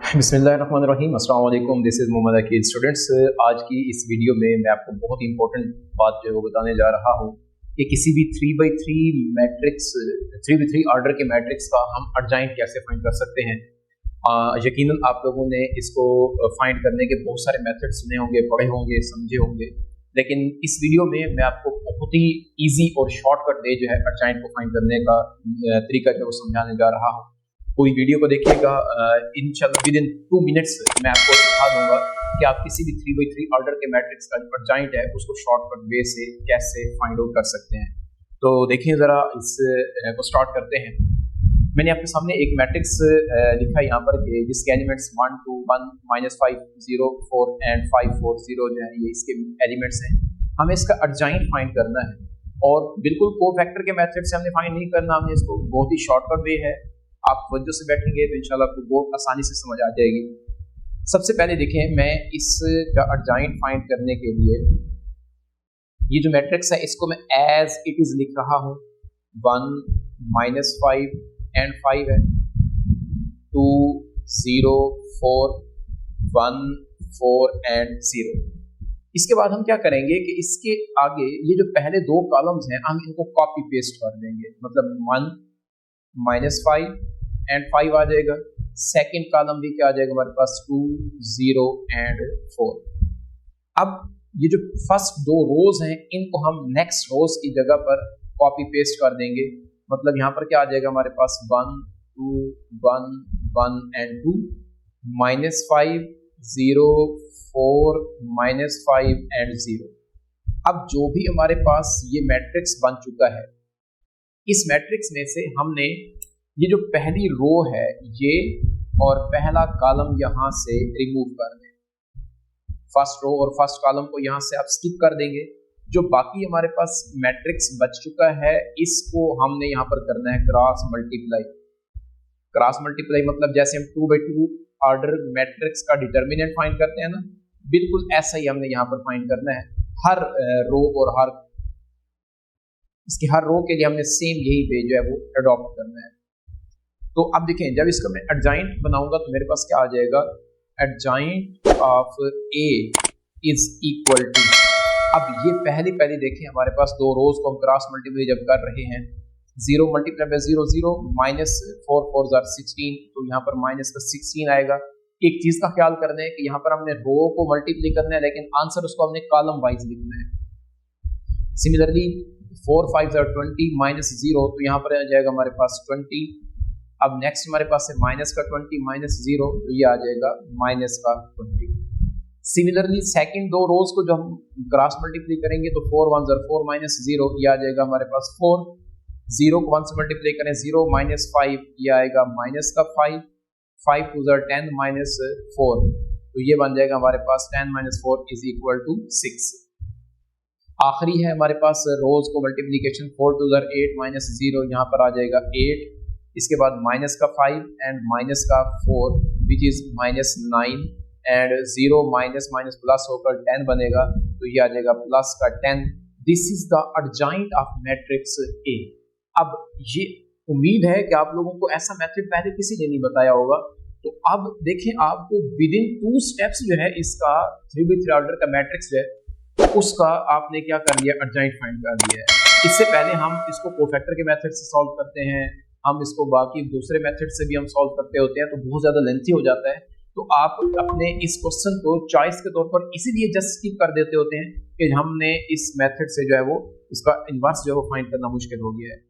बिस्मिल्लाहिर्रहमानिर्रहीम, अस्सलाम वालेकुम। This is Mohammad Aqeel. Students, आज की इस वीडियो में मैं आपको बहुत ही इंपॉर्टेंट बात जो है वो बताने जा रहा हूँ कि किसी भी 3x3 मैट्रिक्स 3x3 ऑर्डर के मैट्रिक्स का हम एडजॉइंट कैसे फाइंड कर सकते हैं। यकीनन आप लोगों ने इसको फाइंड करने के बहुत सारे मेथड सुने होंगे, पढ़े होंगे, समझे होंगे, लेकिन इस वीडियो में मैं आपको बहुत ही ईजी और शॉर्टकट वे जो है एडजॉइंट को फाइंड करने का तरीका जो है वो समझाने जा रहा हूँ। पूरी वीडियो को देखिएगा। इंशाल्लाह विद इन 2 मिनट्स मैं आपको सिखा दूंगा कि आप किसी भी 3x3 ऑर्डर के मैट्रिक्स का एडजॉइंट है उसको शॉर्टकट वे से कैसे फाइंड आउट कर सकते हैं। तो देखिए ज़रा इस को स्टार्ट करते हैं। मैंने आपके सामने एक मैट्रिक्स लिखा है यहाँ पर जिसके एलिमेंट्स 1 2 1 -5 0 4 एंड 5 4 0 जो है ये इसके एलिमेंट्स हैं। हमें इसका एडजॉइंट फाइंड करना है और बिल्कुल कोफैक्टर के मेथड से हमने फाइंड नहीं करना, हमने इसको बहुत ही शॉर्टकट वे है। आप वजह से बैठेंगे तो इंशाल्लाह आपको बहुत आसानी से समझ आ जाएगी। सबसे पहले देखें, मैं इसका एडजॉइंट फाइंड करने के लिए ये जो मैट्रिक्स है इसको मैं एज इट इज लिख रहा हूँ। 1 -5 एंड 5 है, 2 0 4 1 4 एंड 0। इसके बाद हम क्या करेंगे कि इसके आगे ये जो पहले दो कॉलम्स हैं हम इनको कॉपी पेस्ट कर देंगे, मतलब 1 -5 एंड 5 आ जाएगा। सेकंड कॉलम भी क्या आ जाएगा हमारे पास 2 0 एंड 4। अब ये जो फर्स्ट दो रोज हैं इनको हम नेक्स्ट रोज की जगह पर कॉपी पेस्ट कर देंगे, मतलब यहाँ पर क्या आ जाएगा हमारे पास 1 2 1 1 एंड 2 -5 0 4 -5 एंड 0। अब जो भी हमारे पास ये मैट्रिक्स बन चुका है इस मैट्रिक्स में से हमने ये जो पहली रो है ये और पहला कॉलम यहाँ से रिमूव कर दें। फर्स्ट रो और फर्स्ट कॉलम को यहाँ से आप स्किप कर देंगे। जो बाकी हमारे पास मैट्रिक्स बच चुका है इसको हमने यहाँ पर करना है क्रॉस मल्टीप्लाई। क्रॉस मल्टीप्लाई मतलब जैसे हम 2x2 ऑर्डर मैट्रिक्स का डिटर्मिनेंट फाइंड करते हैं ना, बिल्कुल ऐसा ही हमने यहाँ पर फाइंड करना है। हर रो और इसकी हर रो के लिए हमने सेम यही वे जो है वो अडॉप्ट करना है। तो अब देखें, जब इसका मैं एडजॉइंट बनाऊंगा तो मेरे पास क्या आ जाएगा, adjoint of A is equal to. अब ये पहले देखें हमारे पास दो रोज को हम क्रॉस मल्टीप्लाई जब कर रहे हैं, 0 मल्टीप्लाई बाय 0 0 -4 4 16, तो यहाँ पर माइनस का 16 आएगा। एक चीज का ख्याल करना है कि यहाँ पर हमने रो को मल्टीप्लाई करना है लेकिन आंसर उसको हमने कॉलम वाइज लिखना है। सिमिलरली 4 5 20 -0, तो यहाँ पर आ जाएगा हमारे पास 20। अब नेक्स्ट हमारे पास है माइनस का 20 -0, तो ये आ जाएगा माइनस का 20। सिमिलरली सेकंड दो रोज को जो हम क्रॉस मल्टीप्लाई करेंगे तो 4 1 4 -0, ये आ जाएगा हमारे पास 4। 0 को 1 से मल्टीप्लाई करें 0 -5, ये आएगा माइनस का 5। 5 2 10 -4, तो ये बन जाएगा हमारे पास 10 -4 इज इक्वल टू 6। आखिरी है हमारे पास रोज को मल्टीप्लीकेशन 4 2 8 -0, यहाँ पर आ जाएगा 8। इसके बाद माइनस का 5 एंड माइनस का 4 which is -9 and 0 minus minus plus होकर 10 बनेगा, तो ये आ जाएगा प्लस का 10। This is the adjoint of matrix A. अब ये उम्मीद है कि आप लोगों को ऐसा मेथड पहले किसी ने नहीं बताया होगा। तो अब देखें, आपको विद इन 2 स्टेप्स जो है इसका 3x3 ऑर्डर का मैट्रिक्स है उसका आपने क्या कर लिया, एडजॉइंट फाइंड कर दिया है। इससे पहले हम इसको कोफैक्टर के मेथड से सॉल्व करते हैं, हम इसको बाकी दूसरे मेथड से भी हम सॉल्व करते होते हैं, तो बहुत ज़्यादा लेंथी हो जाता है। तो आप अपने इस क्वेश्चन को चॉइस के तौर पर इसीलिए जस्ट स्किप कर देते होते हैं कि हमने इस मेथड से जो है वो इसका इन्वर्स जो है वो फाइंड करना मुश्किल हो गया है।